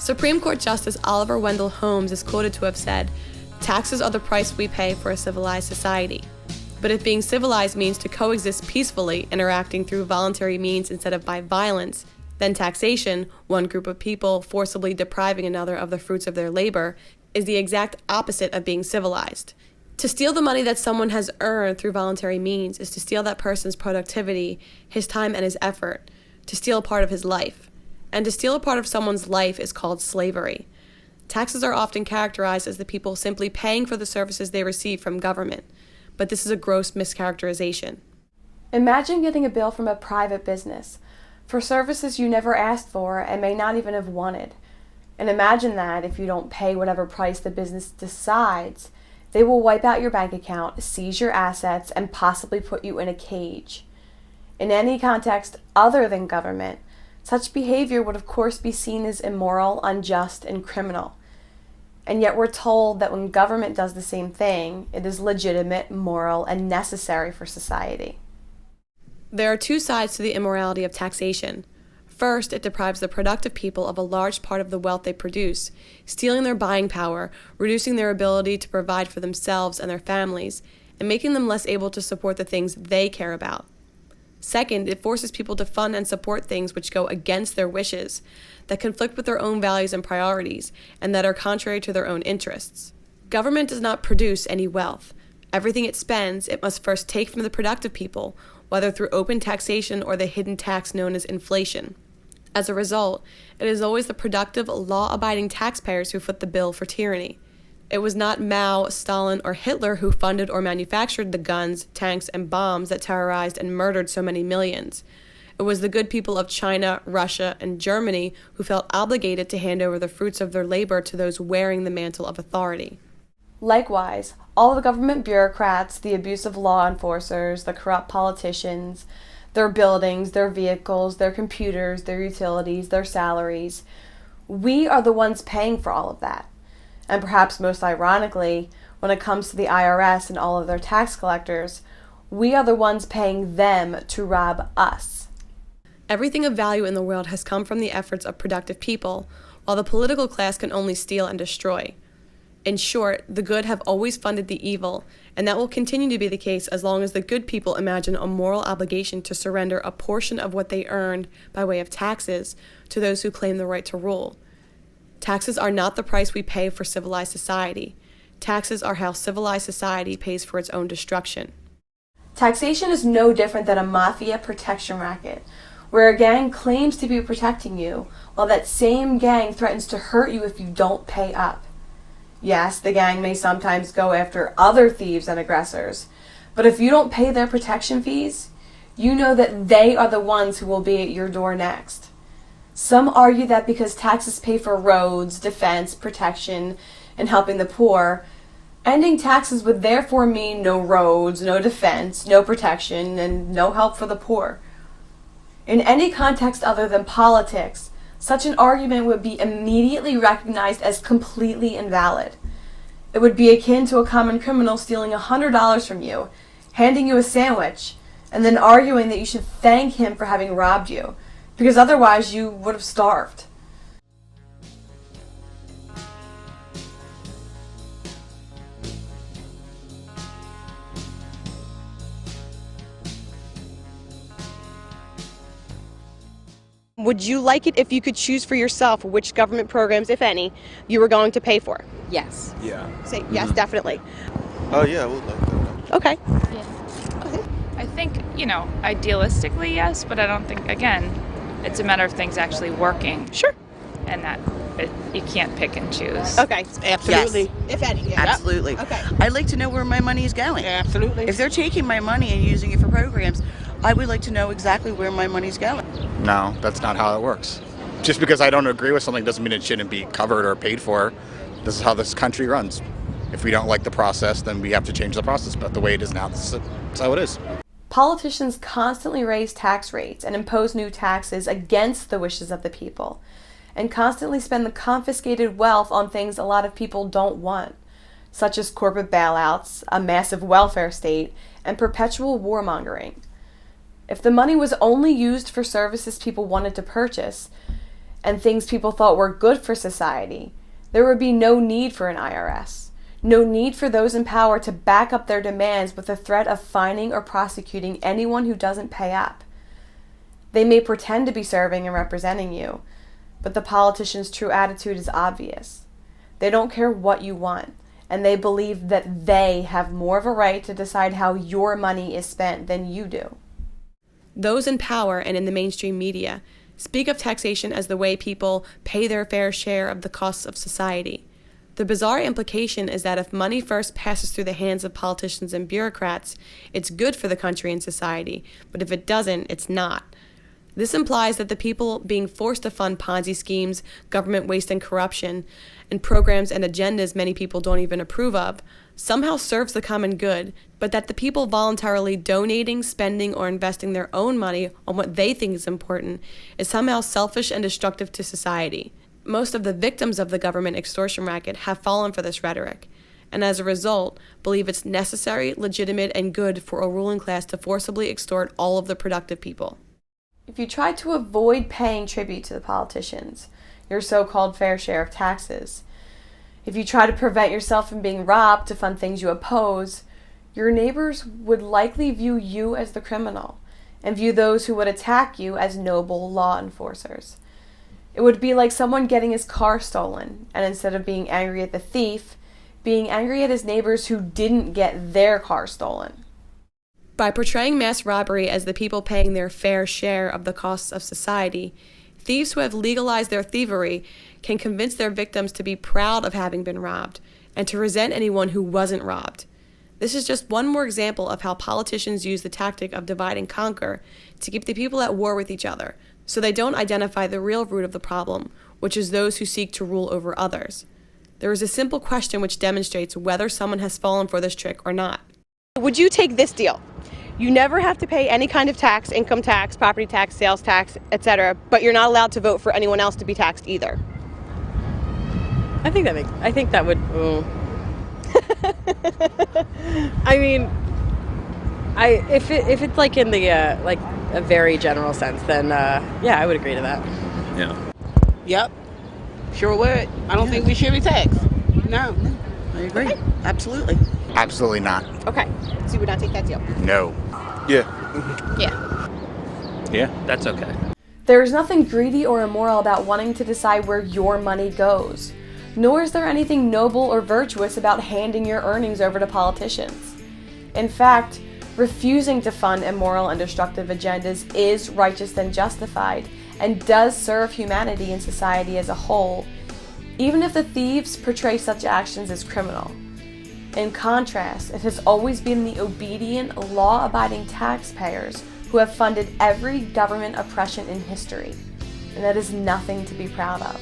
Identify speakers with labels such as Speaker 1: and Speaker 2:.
Speaker 1: Supreme Court Justice Oliver Wendell Holmes is quoted to have said, "Taxes are the price we pay for a civilized society." But if being civilized means to coexist peacefully, interacting through voluntary means instead of by violence, then taxation, one group of people forcibly depriving another of the fruits of their labor, is the exact opposite of being civilized. To steal the money that someone has earned through voluntary means is to steal that person's productivity, his time, and his effort, to steal a part of his life. And to steal a part of someone's life is called slavery. Taxes are often characterized as the people simply paying for the services they receive from government, but this is a gross mischaracterization. Imagine getting a bill from a private business for services you never asked for and may not even have wanted. And imagine that if you don't pay whatever price the business decides, they will wipe out your bank account, seize your assets, and possibly put you in a cage. In any context other than government, such behavior would of course be seen as immoral, unjust, and criminal. And yet we're told that when government does the same thing, it is legitimate, moral, and necessary for society. There are two sides to the immorality of taxation. First, it deprives the productive people of a large part of the wealth they produce, stealing their buying power, reducing their ability to provide for themselves and their families, and making them less able to support the things they care about. Second, it forces people to fund and support things which go against their wishes, that conflict with their own values and priorities, and that are contrary to their own interests. Government does not produce any wealth. Everything it spends, it must first take from the productive people, whether through open taxation or the hidden tax known as inflation. As a result, it is always the productive, law-abiding taxpayers who foot the bill for tyranny. It was not Mao, Stalin, or Hitler who funded or manufactured the guns, tanks, and bombs that terrorized and murdered so many millions. It was the good people of China, Russia, and Germany who felt obligated to hand over the fruits of their labor to those wearing the mantle of authority. Likewise, all the government bureaucrats, the abusive law enforcers, the corrupt politicians, their buildings, their vehicles, their computers, their utilities, their salaries, we are the ones paying for all of that. And perhaps most ironically, when it comes to the IRS and all of their tax collectors, we are the ones paying them to rob us. Everything of value in the world has come from the efforts of productive people, while the political class can only steal and destroy. In short, the good have always funded the evil, and that will continue to be the case as long as the good people imagine a moral obligation to surrender a portion of what they earned by way of taxes to those who claim the right to rule. Taxes are not the price we pay for civilized society. Taxes are how civilized society pays for its own destruction. Taxation is no different than a mafia protection racket, where a gang claims to be protecting you, while that same gang threatens to hurt you if you don't pay up. Yes, the gang may sometimes go after other thieves and aggressors, but if you don't pay their protection fees, you know that they are the ones who will be at your door next. Some argue that because taxes pay for roads, defense, protection, and helping the poor, ending taxes would therefore mean no roads, no defense, no protection, and no help for the poor. In any context other than politics, such an argument would be immediately recognized as completely invalid. It would be akin to a common criminal stealing $100 from you, handing you a sandwich, and then arguing that you should thank him for having robbed you, because otherwise you would have starved. Would you like it if you could choose for yourself which government programs, if any, you were going to pay for?
Speaker 2: Yes.
Speaker 3: Yeah.
Speaker 1: Say yes, definitely.
Speaker 3: Oh yeah, I would like that.
Speaker 1: Okay.
Speaker 2: Yeah.
Speaker 1: Okay.
Speaker 4: I think, idealistically, yes, but I don't think, again, it's a matter of things actually working.
Speaker 1: Sure.
Speaker 4: And that you can't pick and choose.
Speaker 1: Okay.
Speaker 5: Absolutely.
Speaker 1: If any. Yeah.
Speaker 5: Absolutely.
Speaker 1: Okay.
Speaker 5: I'd like to know where my money is going.
Speaker 2: Absolutely.
Speaker 5: If they're taking my money and using it for programs, I would like to know exactly where my money's going.
Speaker 6: No, that's not how it works. Just because I don't agree with something doesn't mean it shouldn't be covered or paid for. This is how this country runs. If we don't like the process, then we have to change the process. But the way it is now, that's how it is.
Speaker 1: Politicians constantly raise tax rates and impose new taxes against the wishes of the people, and constantly spend the confiscated wealth on things a lot of people don't want, such as corporate bailouts, a massive welfare state, and perpetual warmongering. If the money was only used for services people wanted to purchase, and things people thought were good for society, there would be no need for an IRS. No need for those in power to back up their demands with the threat of fining or prosecuting anyone who doesn't pay up. They may pretend to be serving and representing you, but the politicians' true attitude is obvious. They don't care what you want, and they believe that they have more of a right to decide how your money is spent than you do. Those in power and in the mainstream media speak of taxation as the way people pay their fair share of the costs of society. The bizarre implication is that if money first passes through the hands of politicians and bureaucrats, it's good for the country and society, but if it doesn't, it's not. This implies that the people being forced to fund Ponzi schemes, government waste and corruption, and programs and agendas many people don't even approve of, somehow serves the common good, but that the people voluntarily donating, spending, or investing their own money on what they think is important is somehow selfish and destructive to society. Most of the victims of the government extortion racket have fallen for this rhetoric, and as a result, believe it's necessary, legitimate, and good for a ruling class to forcibly extort all of the productive people. If you try to avoid paying tribute to the politicians, your so-called fair share of taxes, if you try to prevent yourself from being robbed to fund things you oppose, your neighbors would likely view you as the criminal and view those who would attack you as noble law enforcers. It would be like someone getting his car stolen, and instead of being angry at the thief, being angry at his neighbors who didn't get their car stolen. By portraying mass robbery as the people paying their fair share of the costs of society, thieves who have legalized their thievery can convince their victims to be proud of having been robbed and to resent anyone who wasn't robbed. This is just one more example of how politicians use the tactic of divide and conquer to keep the people at war with each other, so they don't identify the real root of the problem, which is those who seek to rule over others. There is a simple question which demonstrates whether someone has fallen for this trick or not.
Speaker 2: Would you take this deal? You never have to pay any kind of tax, income tax, property tax, sales tax, etc., but you're not allowed to vote for anyone else to be taxed either.
Speaker 7: I think that would. I mean, if it's like in the like a very general sense, then yeah, I would agree to that.
Speaker 8: Yeah.
Speaker 9: Yep. Sure would. I don't think we should be taxed. No.
Speaker 5: I agree. Okay. Absolutely.
Speaker 6: Absolutely not.
Speaker 2: Okay, so you would not take that deal?
Speaker 6: No.
Speaker 3: Yeah.
Speaker 8: Yeah, that's okay.
Speaker 1: There is nothing greedy or immoral about wanting to decide where your money goes, nor is there anything noble or virtuous about handing your earnings over to politicians. In fact, refusing to fund immoral and destructive agendas is righteous and justified, and does serve humanity and society as a whole, even if the thieves portray such actions as criminal. In contrast, it has always been the obedient, law-abiding taxpayers who have funded every government oppression in history, and that is nothing to be proud of.